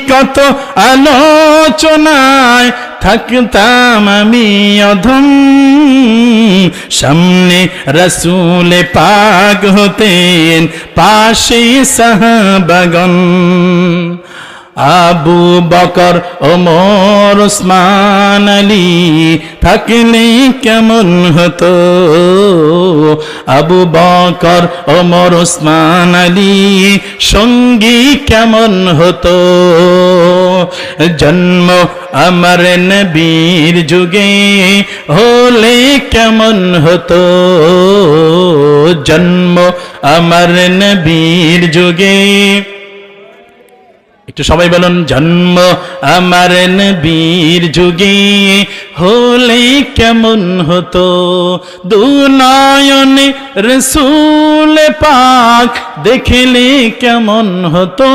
কত আলোচনায় থাকতাম আমি অধম, সামনে রাসূল পাক হতেন, পাশে সাহাবাগণ। আবু বকর, ওমর, ওসমান, আলী থাকলে কেমন হতো? আবু বকর, ওমর, ওসমান, আলী সঙ্গী কেমন হতো? জন্ম আমার নবীর যুগে হলে কেমন হতো? জন্ম আমার নবীর যুগে, একটু সবাই বলুন, জন্ম আমার নবীর যুগে হলে কেমন হতো? দুনয়নে রাসূল পাক দেখলে কেমন হতো?